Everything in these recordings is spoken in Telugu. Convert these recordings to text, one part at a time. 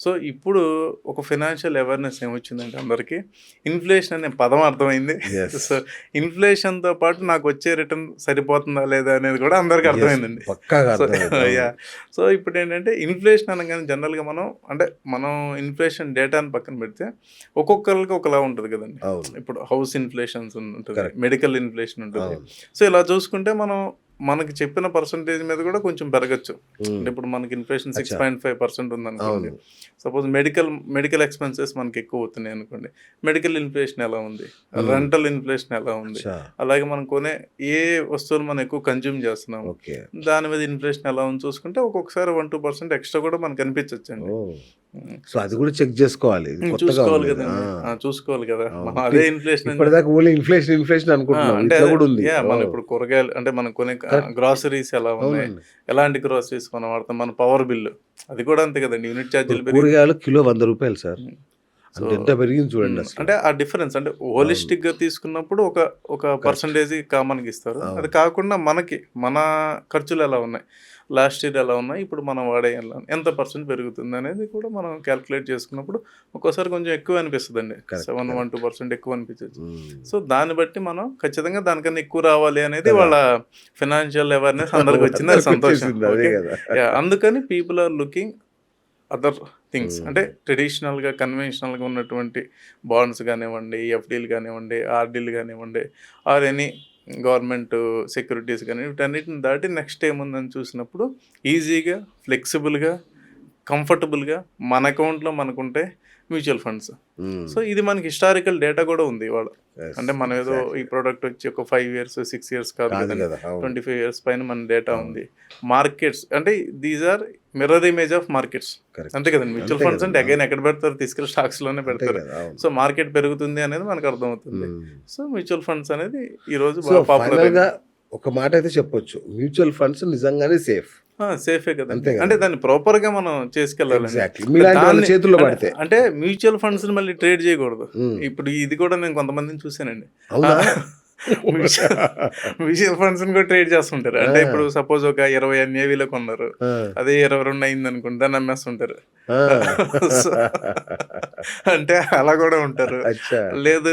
సో, ఇప్పుడు ఒక ఫైనాన్షియల్ అవేర్‌నెస్ ఏమొచ్చిందంటే అందరికి, ఇన్‌ఫ్లేషన్ అనే పదం అర్థమైంది. యెస్. సో, ఇన్‌ఫ్లేషన్‌తో పాటు నాకొచ్చే రిటర్న్ సరిపోతుందా లేదా అనేది కూడా అందరికి యెస్. అర్థమైందండి. పక్కాగా సో అర్థమైంది. అవును. యాహ్! సో, ఇప్పుడేంటంటే ఇన్‌ఫ్లేషన్ అనంగానే జనరల్‌గా మనం ఇన్‌ఫ్లేషన్ డేటాని పక్కన పెడితే ఒక్కొక్కళ్ళకి ఒకలా ఉంటది కదండీ. అవును. ఇప్పుడు హౌస్ ఇన్‌ఫ్లేషన్స్ ఉంటది. కరెక్ట్. మెడికల్ ఇన్‌ఫ్లేషన్ ఉంటది. అవును. సో, ఇలా చూసుకుంటే మనకి చెప్పిన పర్సెంటేజ్ మీద కూడా కొంచెం పెరగొచ్చు. హ్మ్. అంటే ఇప్పుడు మనకి ఇన్‌ఫ్లేషన్ అచ్చా! 6.5% ఉందనుకోండి. అవును. సపోజ్ మెడికల్ ఎక్స్‌పెన్సెస్ మనకి ఎక్కువ అవుతున్నాయి అనుకోండి. మెడికల్ ఇన్‌ఫ్లేషన్ ఎలా ఉంది? హ్మ్. రెంటల్ ఇన్‌ఫ్లేషన్ ఎలా ఉంది? అచ్చా! అలాగే మనం కొనే ఏ వస్తువులు మనం ఎక్కువ కన్జ్యూమ్ చేస్తున్నాము? ఓకే. దాని మీద ఇన్‌ఫ్లేషన్ ఎలా ఉంది చూసుకుంటే ఒక్కొక్కసారి 1, 2% ఎక్స్‌ట్రా కూడా మనకు కనిపించొచ్చండి. ఓహ్! హ్మ్. సో, అది కూడా చెక్ జేసుకోవాలి. ఇది కొత్తగా చూసుకోవాలి ఉంది ఇది. ఆ! గదండీ. చూసుకోవాలి కదా! అవును. మనం అదే ఇన్‌ఫ్లేషన్ అని ఇప్పటిదాకా ఓన్లీ ఇన్‌ఫ్లేషన్, ఇన్‌ఫ్లేషన్ అనుకుంటున్నాం. అంటే ఇట్లా అదే గూడా ఉంది. మనం ఓహ్! ఇప్పుడు కూరగాయలు అంటే మనం కొనే కరెక్ట్. గ్రాసరీస్ ఎలా ఉన్నాయి? అవునండి. ఎలాంటి గ్రాసరీస్ మనం వాడతాం? మన పవర్ బిల్లు అది కూడా అంతే కదండీ. యూనిట్ ఇప్పుడు ఛార్జీలు పెరిగితే కూరగాయలు కిలో రూ. 100 సార్. హ్మ్. సో, అంటే ఎంత పెరిగింది చూడండి అసల. అంటే ఆ డిఫరెన్స్ అంటే అవును. హోలిస్టిక్‌గా తీసుకున్నప్పుడు ఒక కరెక్ట్. పర్సెంటేజ్ కామన్‌గా ఇస్తారు. అది అవును. కాకుండా మన ఖర్చులు ఎలా ఉన్నాయి? లాస్ట్ ఇయర్ ఎలా ఉన్నాయి? ఇప్పుడు మనం వాడే ఎంత పర్సెంట్ పెరుగుతుందనేది కూడా మనం కాలిక్యులేట్ చేసుకున్నప్పుడు ఒక్కోసారి కొంచెం ఎక్కువ అనిపిస్తదండి. కరెక్ట్. 7, కరెక్ట్. 2% ఎక్కువ అనిపించొచ్చు. హ్మ్. సో, దాన్ని బట్టి మనం ఖచ్చితంగా దానికన్నా ఎక్కువ రావాలి అనేది కదా! వాళ్ళ ఫైనాన్షియల్ అవేర్‌నెస్ అందరికొచ్చింది. అది సంతోషం. అందరికొచ్చేసింది. అదే ఓకే. గదా! యాహ్! అందుకని people are looking other things. Hmm. అంటే ట్రెడిషనల్‌గా, కన్వెన్షనల్‌గా ఉన్నటువంటి బాండ్స్ గానివ్వండి, ఎఫ్‌డీలు గానివ్వండి, ఆర్‌డీలు గానివ్వండి, ఆర్ ఎనీ గవర్నమెంట్ సెక్యూరిటీస్ గాని వీటన్నిటిని దాటి నెక్స్ట్ ఏముందని చూసినప్పుడు ఈజీగా, ఫ్లెక్సిబుల్‌గా, కంఫర్టబుల్‌గా మన అకౌంట్‌లో మనకుంటే మ్యూచువల్ ఫండ్స్. హ్మ్. సో, ఇది మనకి హిస్టారికల్ డేటా కూడా ఉంది ఇవాళ. యెస్. అంటే మనం ఏదో ఈ ఎగ్జాక్ట్‌లీ. ప్రొడక్ట్ వచ్చి ఒక 5 ఇయర్స్, 6 ఇయర్స్ కాదు కాదు కదండీ. గదా! అవును. 25 ఇయర్స్ పైన మన డేటా అవును. ఉంది. మార్కెట్స్ అంటే these are mirror image of markets. అంతే కరెక్ట్. కదండీ. మ్యూచువల్ అంతే ఫండ్స్ గదండీ. అంటే అవును. అగైన్ ఎక్కడ పెడతారు? తీసుకెళ్ళి స్టాక్స్‌లోనే అంతే పెడతారు. గదా! అవును. సో, మార్కెట్ పెరుగుతుంది అనేది మనకు అర్థమవుతుంది. హ్మ్. సో, మ్యూచువల్ ఫండ్స్ అనేది ఈరోజు సో, బాగా పాపులర్ ఫైనల్‌గా అయినాయి. ఒక మాటైతే చెప్పొచ్చు. మ్యూచువల్ ఫండ్స్ నిజంగానే సేఫ్. సేఫే కదండీ. అంతే అంటే గదండీ. దాన్ని ప్రాపర్‌గా మనం చేసుకెళ్ళాలండి. ఎగ్జాక్ట్‌లీ. అంటే మీలాంటి వాళ్ళ దాన్ని చేతుల్లో అంటే పడితే. అంటే మ్యూచువల్ ఫండ్స్‌ని మళ్ళీ ట్రేడ్ చేయకూడదు. హ్మ్. ఇప్పుడు ఇది కూడా నేను కొంతమందిని చూసానండి. ఆ! అవునా? మ్యూచువల్ మ్యూచువల్ ఫండ్స్‌ని కూడా ట్రేడ్ చేస్తుంటారు. అంటే ఇప్పుడు ఆ! సపోజ్ ఒక 20 ఎన్ఏవీలో కొన్నారు. ఆ! అదే 22 అయిందనుకోండి దాన్ని అమ్మేస్తుంటారు. ఆ! సో, అంటే అలా కూడా ఉంటారు. అచ్చా! లేదు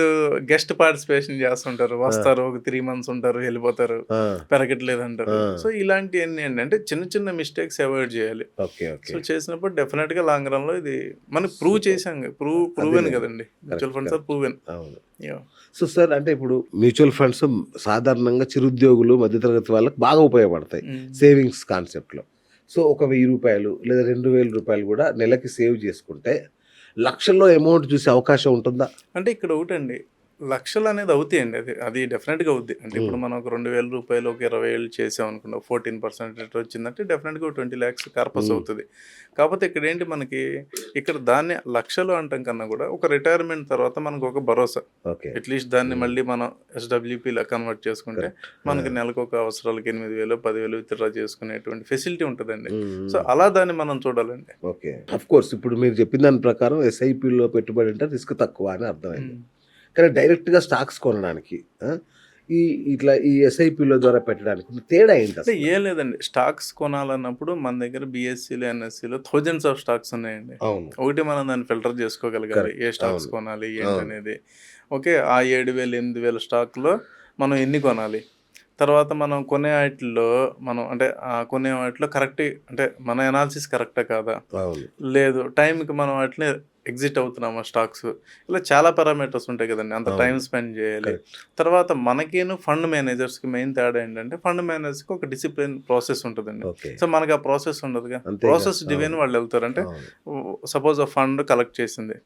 గెస్ట్ పార్టిసిపేషన్ చేస్తుంటారు. ఆ! వస్తారు ఒక 3 మంత్స్ ఉంటారు, వెళ్ళిపోతారు. ఆ! పెరగట్లేదంటారు. సో, ఆ! ఇలాంటియన్నీ ఏంటంటే చిన్న చిన్న మిస్టేక్స్ అవాయిడ్ చేయాలి. ఓకే. So, okay. చేసినప్పుడు డెఫినిట్‌గా లాంగ్ రన్‌లో ఇది మనకి ప్రూవ్ సూపర్. చేసాం. ప్రూవెన్ అదేలెండి. కదండీ. Mutual correct. Funds are correct. Proven. అవును. యాహ్! సో, సార్ అంటే ఇప్పుడు మ్యూచువల్ ఫండ్స్ సాధారణంగా చిరుద్యోగులు, మధ్యతరగతి వాళ్ళకి బాగా ఉపయోగపడతాయి. హ్మ్. సేవింగ్స్ కాన్సెప్ట్‌లో. సో, ఒక రూ. 1000 లేదా రూ. 2000 కూడా నెలకి సేవ్ చేసుకుంటే లక్షల్లో అమౌంట్ చూసే అవకాశం ఉంటుందా? అంటే ఇక్కడ ఒకటండి. లక్షలనేది అవుతాయండి అది. అది డెఫినిట్‌గా అవుద్ది. అంటే ఇప్పుడు హ్మ్. మనం ఒక రూ. 2000 ఒక 20,000 చేసామనుకోండి. 14% రిటర్న్ వచ్చిందంటే డెఫినిట్‌గా ఒక 20,00,000 కార్పస్ హ్మ్. అవుతది. కాపోతే ఇక్కడేంటి మనకి ఇక్కడ దాన్ని లక్షలు అనటం కన్నా కూడా ఒక రిటైర్మెంట్ తర్వాత మనకొక భరోసా. ఓకే. అట్‌లీస్ట్ దాన్ని హ్మ్. మళ్ళీ మనం ఎస్‌డబ్ల్యూపీ‌లా కన్వర్ట్ చేసుకుంటే కరెక్ట్. ఆ! మనకి నెలకొక అవసరాలకి 8,000, 10,000 విత్‌డ్రా చేసుకునేటువంటి ఫెసిలిటీ ఉంటదండి. హ్మ్. సో, హ్మ్. అలా దాన్ని మనం చూడాలండి. ఓకే. ఆఫ్‌కోర్స్ ఇప్పుడు మీరు చెప్పిన దాని ప్రకారం ఎస్ఐపిలో పెట్టుబడి అంటే రిస్క్ తక్కువ అని అర్థమైంది. హ్మ్. కానీ డైరెక్ట్‌గా స్టాక్స్ కొనడానికి ఆ! ఈ ఇట్లా ఈ ఎస్ఐపిల ద్వారా పెట్టడానికి ఉన్న తేడా అంటే ఏంటసల? ఏం లేదండి. స్టాక్స్ కొనాలన్నప్పుడు మన దగ్గర బీఎస్సీలు, ఎన్ఎస్సీలో థౌసండ్స్ ఆఫ్ స్టాక్స్ ఉన్నాయండి. అవును. ఒకటి మనం దాన్ని ఫిల్టర్ చేసుకోగలగాలి. ఏ కరెక్ట్. స్టాక్స్ అవును. కొనాలి అవును. ఏంటనేది. ఓకే. ఆ 7,000, 8,000 స్టాక్‌లో మనం ఎన్ని కొనాలి? తర్వాత మనం కొనే ఆటిల్లో అంటే కొనే వాటిలో అంటే మన అనాలిసిస్ కరెక్టా కాదా? అవును. లేదు టైంకి మనం వాటిని ఎగ్జిట్ అవుతున్నామా స్టాక్స్? ఇలా చాలా పారామీటర్స్ ఉంటాయి కదండీ. అంత టైమ్ అవును. స్పెండ్ చేయాలి. కరెక్ట్. తర్వాత మనకిను ఫండ్ మేనేజర్స్‌కి మెయిన్ తేడా ఏంటంటే, ఫండ్ మేనేజర్స్‌కి ఒక డిసిప్లిన్ ప్రాసెస్ ఉంటదండి. ఓకే. సో, మనకు ఆ ప్రాసెస్ ఉండదుగా. అంతేగా. ప్రాసెస్ డివైన్ అవును. వాళ్ళెళ్తారు. అంటే అవును. సపోజ్ ఆ ఫండ్ కలెక్ట్ చేసింది.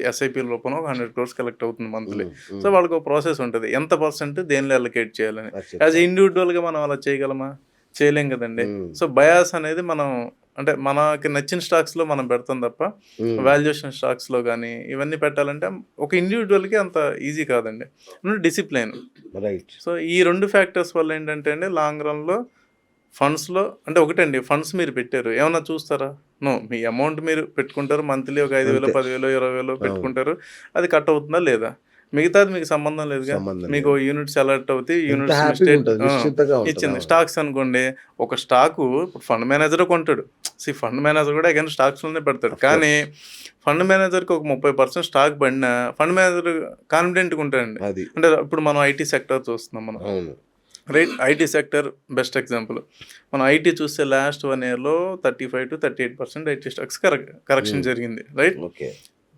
ఎస్ఐపి రూపంలో ఒక 100 క్రోర్స్ కలెక్ట్ అవుతుంది మంత్లీ. హ్మ్. సో, హ్మ్. వాళ్ళకో ప్రాసెస్ ఉంటది. ఎంత పర్సెంట్ దేనిలో అలొకేట్ చేయాలని. యాస్ అచ్చచ్చా! ఎ ఇండివిడ్యువల్‌గా మనం అలా చేయగలమా? చేయలేం గదండీ. హ్మ్. సో, బయాస్ అనేది అంటే మనకి నచ్చిన స్టాక్స్‌లో మనం పెడతాం తప్ప, హ్మ్. వాల్యుయేషన్ స్టాక్స్‌లో గానీ, ఇవన్నీ పెట్టాలంటే ఒక ఇండివిడ్యువల్‌కి అంత ఈజీ కాదండి. డిసిప్లిన్. రైట్. సో, ఈ 2 ఫ్యాక్టర్స్ వల్లేంటంటే అండి లాంగ్ రన్‌లో ఫండ్స్‌లో అంటే ఒకటండి ఫండ్స్ మీరు పెట్టారు. ఏమన్నా చూస్తారా? నో. మీ అమౌంట్ మీరు పెట్టుకుంటారు. మంత్లీ ఒక 5,000, అంతే. 10,000, 20,000 అవును. పెట్టుకుంటారు. అది కట్ అవుతుందా లేదా? మిగతాది మీకు సంబంధం లేదుగా. సంబంధం మీకు యూనిట్స్ అలర్ట్ అవుతాయి, ఎంత యూనిట్స్ హ్యాపీగా ఉంటుంది, నిశ్చింతగా ఉంటుంది. ఇచ్చింది. స్టాక్స్ అనుకోండి, ఒక స్టాకు ఫండ్ మేనేజర్ కొంటాడు. ఫండ్ మేనేజర్ కూడా అగైన్ స్టాక్స్లోనే పెడతాడు. కానీ ఫండ్ మేనేజర్కి ఒక 30% స్టాక్ పడినా ఫండ్ మేనేజర్ కాన్ఫిడెంట్గా ఉంటాడండి. అది అంటే ఇప్పుడు మనం ఐటీ సెక్టర్ చూస్తున్నాం మనం, అవును. Right? IT sector best example. మనం ఐటీ చూస్తే last 1 yearలో 35 to 38% IT stocks correction జరిగింది, రైట్? ఓకే.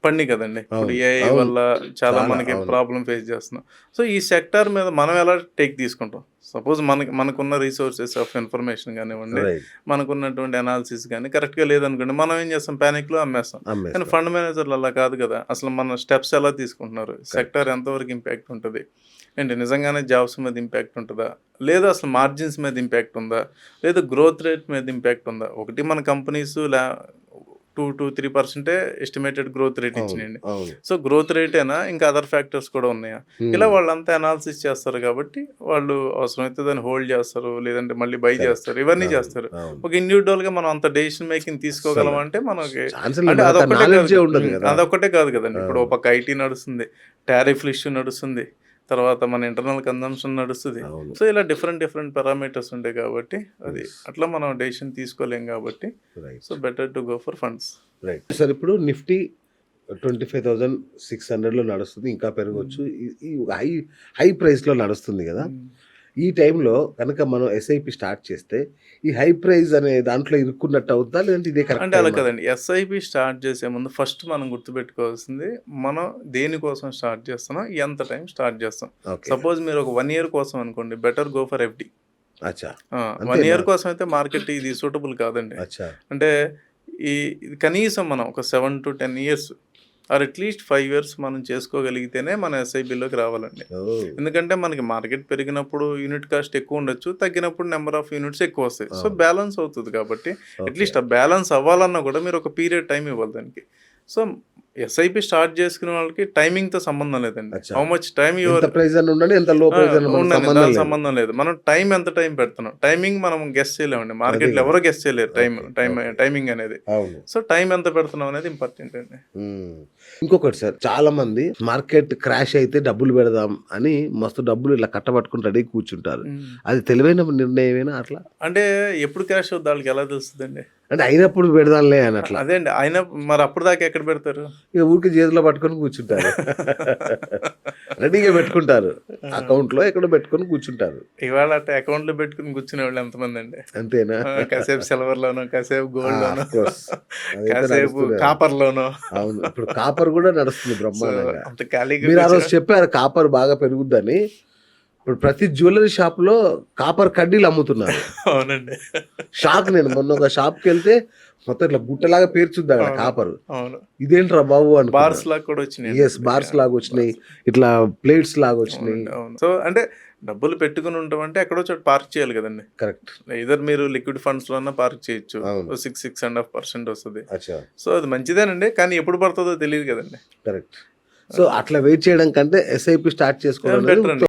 పండి కదండి. ఇప్పుడు అవును, ఏఐ అవును. వల్ల చాలా చాలా, మనకి అవును. ప్రాబ్లం ఫేస్ చేస్తున్నాం. సో ఈ సెక్టార్ మీద మనం ఎలా టేక్ తీసుకుంటాం? సపోజ్ మనకున్న రిసోర్సెస్ ఆఫ్ ఇన్ఫర్మేషన్ కానివ్వండి, రైట్. మనకున్నటువంటి అనాలిసిస్ కానీ కరెక్ట్గా లేదనుకోండి, మనం ఏం చేస్తాం, ప్యానిక్లో అమ్మేస్తాం. కానీ అమ్మేస్తాం. ఫండ్ మేనేజర్లు అలా కాదు కదా. అసలు మన స్టెప్స్ ఎలా తీసుకుంటున్నారు, సెక్టార్ ఎంతవరకు ఇంపాక్ట్ ఉంటుంది ఏంటి, నిజంగానే జాబ్స్ మీద ఇంపాక్ట్ ఉంటుందా, లేదా అసలు మార్జిన్స్ మీద ఇంపాక్ట్ ఉందా, లేదా గ్రోత్ రేట్ మీద ఇంపాక్ట్ ఉందా? ఒకటి మన companies 2 to 3% estimated growth rate అవును, ఇచ్చినాయండి. అవును. సో గ్రోత్ రేటేనా, ఇంకా అదర్ ఫ్యాక్టర్స్ కూడా ఉన్నాయా? ఇలా వాళ్ళంతా అనాలిసిస్ చేస్తారు కాబట్టి వాళ్ళు అవసరమైతే దాన్ని హోల్డ్ చేస్తారు, లేదంటే మళ్ళీ బై చేస్తారు, ఇవన్నీ అవును, చేస్తారు. అవును. ఒక ఇండివిజువల్గా మనం అంత డెసిషన్ మేకింగ్ తీసుకోగలం అంటే మనకి ఛాన్స్ అంటే లేదు, అంత అదొక్కటే knowledge కాదు. ఉండదు కదా. అదొక్కటే కాదు కదండి. ఇప్పుడు ఒక పక్క ఐటీ నడుస్తుంది, టారిఫ్ ఇష్యూ నడుస్తుంది, తర్వాత మన ఇంటర్నల్ కన్జంప్షన్ నడుస్తుంది. అవును. సో ఇలా డిఫరెంట్ పారామీటర్స్ ఉంటాయి కాబట్టి అది అట్లా మనం డెసిషన్ తీసుకోలేం కాబట్టి right, so better to go for funds. Right. Sir ఇప్పుడు నిఫ్టీ 25,600లో నడుస్తుంది, ఇంకా పెరగవచ్చు. ఈ హై ప్రైస్లో నడుస్తుంది కదా. ఈ టైంలో కనుక మనం ఎస్ఐపి స్టార్ట్ చేస్తే ఈ హై ప్రైస్ అనే దాంట్లో ఇరుక్కున్నట్టు అవుతుందా, లేదంటే ఇదే అంటే కరెక్ట్? అలా కదండి. ఎస్ఐపి స్టార్ట్ చేసే ముందు ఫస్ట్ మనం గుర్తుపెట్టుకోవాల్సింది, మనం దేనికోసం స్టార్ట్ చేస్తున్నాం, ఎంత టైం స్టార్ట్ చేస్తాం. ఓకే. సపోజ్ మీరు ఒక 1 year కోసం అనుకోండి, బెటర్ గో ఫర్ ఎఫ్డి. అచ్చా 1 year కోసం అయితే మార్కెట్ ఇది సూటబుల్ కాదండి. అచ్చా. అంటే ఇది కనీసం మనం ఒక 7 to 10 years or at least 5 years మనం చేసుకోగలిగితేనే మన ఎస్ఐబిలోకి రావాలండి. ఓ, ఎందుకంటే మనకి మార్కెట్ పెరిగినప్పుడు యూనిట్ కాస్ట్ ఎక్కువ ఉండొచ్చు, తగ్గినప్పుడు నెంబర్ ఆఫ్ యూనిట్స్ ఎక్కువ వస్తాయి. సో అవును. బ్యాలెన్స్ అవుతుంది కాబట్టి ఓకే. అట్లీస్ట్ ఆ బ్యాలెన్స్ అవ్వాలన్నా కూడా మీరు ఒక పీరియడ్ టైం ఇవ్వాలి దానికి. సో ఎస్ఐపి స్టార్ట్ చేసుకునే వాళ్ళకి టైమింగ్తో సంబంధం లేదండి. అచ్చా. హౌ మచ్ టైం ఎంత యువర్ ప్రైస్ అని ఉండండి, ఎంత లో ప్రైస్ అని మనకు ఉండండి, సంబంధం దాని లేదు. సంబంధం లేదు. మనం టైం ఎంత టైం పెడుతున్నాం, టైమింగ్ మనం గెస్ చేయలేమండి. మార్కెట్లో కదా. ఎవరో గెస్ చేయలేరు ఓకే, ఓకే. టైమింగ్ అనేది. అవును. సో టైం ఎంత పెడుతున్నాం అనేది ఇంపార్టెంట్ అండి. ఇంకొకటి సార్, చాలా మంది మార్కెట్ క్రాష్ అయితే డబ్బులు పెడదాం అని మస్తు డబ్బులు ఇలా కట్టబట్టుకుని రెడీ కూర్చుంటారు. అది తెలివైన నిర్ణయమేనా అట్లా? అంటే ఎప్పుడు క్రాష్ అవుతుంది వాళ్ళకి ఎలా తెలుస్తుందండి? అంటే అయినప్పుడు పెడదాంలే అని అట్లా అదే అండి. ఆయన మరి అప్పుడు దాకా ఎక్కడ పెడతారు? ఇక ఊరికి చేతిలో పట్టుకొని కూర్చుంటారు. రెడీగా పెట్టుకుంటారు, అకౌంట్లో ఎక్కడో పెట్టుకొని కూర్చుంటారు. ఇవాళ అట్లా అకౌంట్లో పెట్టుకుని కూర్చునే వాళ్ళు ఎంతమంది అండి? అంతేనా? కాసేపు సిల్వర్ లోనో, కాసేపు గోల్డ్ లోనో, of course. అదైతే కాసేపు నడుస్తూనే కాపర్ లోనో. అవును, ఇప్పుడు కాపర్ కూడా నడుస్తుంది సో బ్రహ్మాండంగా. అంత ఖాళీగా మీరు ఆ రోజు కూర్చో- చెప్పారు కాపర్ బాగా పెరుగుద్దని. ఇప్పుడు ప్రతి జ్యువెలరీ షాప్ లో కాపర్ కడ్డీలు అమ్ముతున్నారు. అవునండి. షాక్. నేను మొన్న ఒక షాప్ కి వెళ్తే మొత్తం ఇట్లా గుట్టలాగా పేర్చుద్ది అక్కడ అవును. కాపర్. అవును, ఇదేంట్రా బాబు అని. బార్స్ లాగా కూడా వచ్చినాయి. ఎస్, బార్స్ లాగా వచ్చినాయి, ఇట్లా ప్లేట్స్ లాగా వచ్చినాయి. అవును. సో అంటే డబ్బులు పెట్టుకుని ఉంటాం అంటే ఎక్కడో చోట పార్క్ చేయాలి కదండి. కరెక్ట్. ఇదర్ మీరు లిక్విడ్ ఫండ్స్ లోనే పార్క్ చేయొచ్చు, అవును. 6.5% వస్తుంది. అచ్చా, సో అది మంచిదేనండి, కానీ ఎప్పుడు పడుతుందో తెలియదు కదండి. కరెక్ట్. సో అట్లా వెయిట్ చేయడం కంటే ఎస్ఐపి స్టార్ట్ చేసుకోవడం బెటర్ అండి.